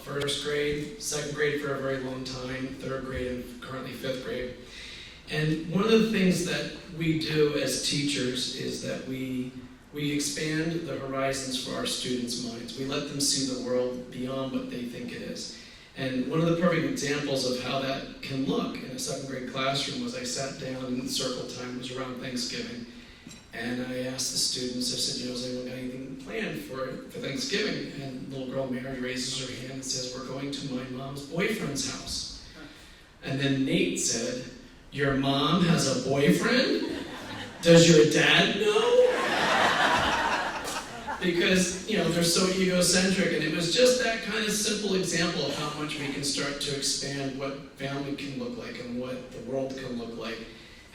first grade, second grade for a very long time, third grade, and currently fifth grade. And one of the things that we do as teachers is that we expand the horizons for our students' minds. We let them see the world beyond what they think it is. And one of the perfect examples of how that can look in a second grade classroom was I sat down in circle time, it was around Thanksgiving, and I asked the students, I said, has anyone got anything planned for Thanksgiving? And little girl Mary raises her hand and says, we're going to my mom's boyfriend's house. And then Nate said, your mom has a boyfriend? Does your dad know? Because, they're so egocentric, and it was just that kind of simple example of how much we can start to expand what family can look like and what the world can look like.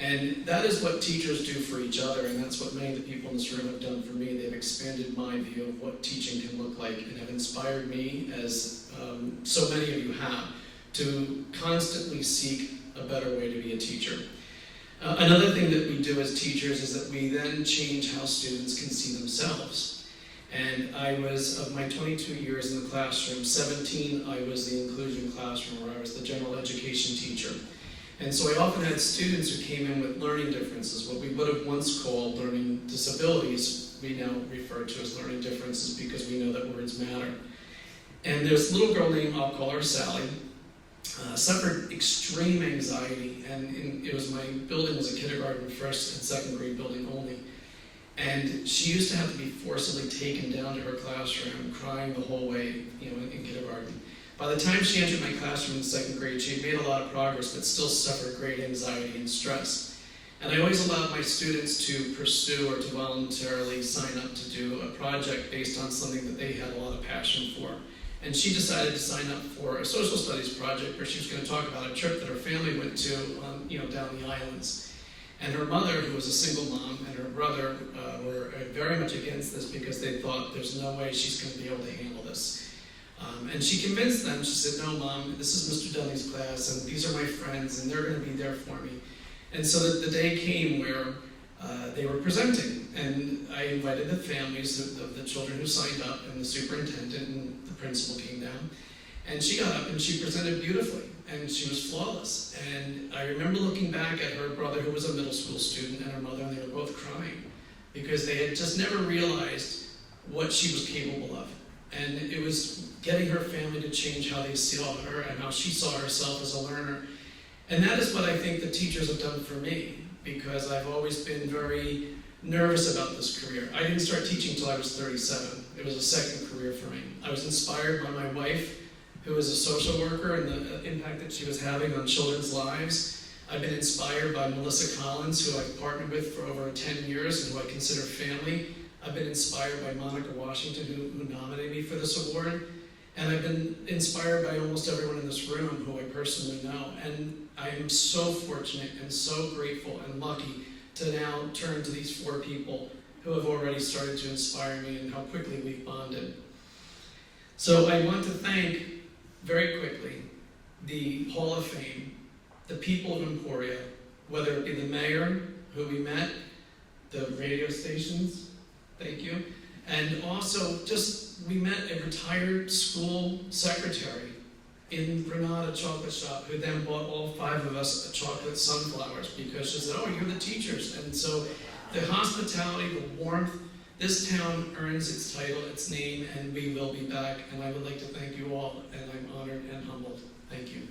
And that is what teachers do for each other, and that's what many of the people in this room have done for me. They've expanded my view of what teaching can look like and have inspired me, as so many of you have, to constantly seek a better way to be a teacher. Another thing that we do as teachers is that we then change how students can see themselves. And I was, of my 22 years in the classroom, 17 I was the inclusion classroom, where I was the general education teacher. And so I often had students who came in with learning differences, what we would have once called learning disabilities, we now refer to as learning differences because we know that words matter. And there's a little girl named, I'll call her Sally, suffered extreme anxiety, and my building was a kindergarten, first and second grade building only. And she used to have to be forcibly taken down to her classroom, crying the whole way, in kindergarten. By the time she entered my classroom in second grade, she had made a lot of progress, but still suffered great anxiety and stress. And I always allowed my students to pursue or to voluntarily sign up to do a project based on something that they had a lot of passion for. And she decided to sign up for a social studies project where she was going to talk about a trip that her family went to down the islands. And her mother, who was a single mom, and her brother were very much against this because they thought there's no way she's going to be able to handle this. And she convinced them. She said, no, Mom, this is Mr. Dunlea's class, and these are my friends, and they're going to be there for me. And so the day came where they were presenting, and I invited the families of the children who signed up, and the superintendent and the principal came down. And she got up and she presented beautifully, and she was flawless. And I remember looking back at her brother, who was a middle school student, and her mother, and they were both crying because they had just never realized what she was capable of. And it was getting her family to change how they saw her and how she saw herself as a learner. And that is what I think the teachers have done for me, because I've always been very nervous about this career. I didn't start teaching until I was 37. It was a second career for me. I was inspired by my wife, who was a social worker, and the impact that she was having on children's lives. I've been inspired by Melissa Collins, who I've partnered with for over 10 years and who I consider family. I've been inspired by Monica Washington, who nominated me for this award. And I've been inspired by almost everyone in this room who I personally know. And I am so fortunate and so grateful and lucky to now turn to these 4 people who have already started to inspire me and how quickly we've bonded. So I want to thank, very quickly, the Hall of Fame, the people of Emporia, whether it be the mayor, who we met, the radio stations, thank you, and also we met a retired school secretary in Granada Chocolate Shop, who then bought all 5 of us chocolate sunflowers because she said, oh, you're the teachers. And so the hospitality, the warmth, this town earns its title, its name, and we will be back. And I would like to thank you all, and I'm honored and humbled. Thank you.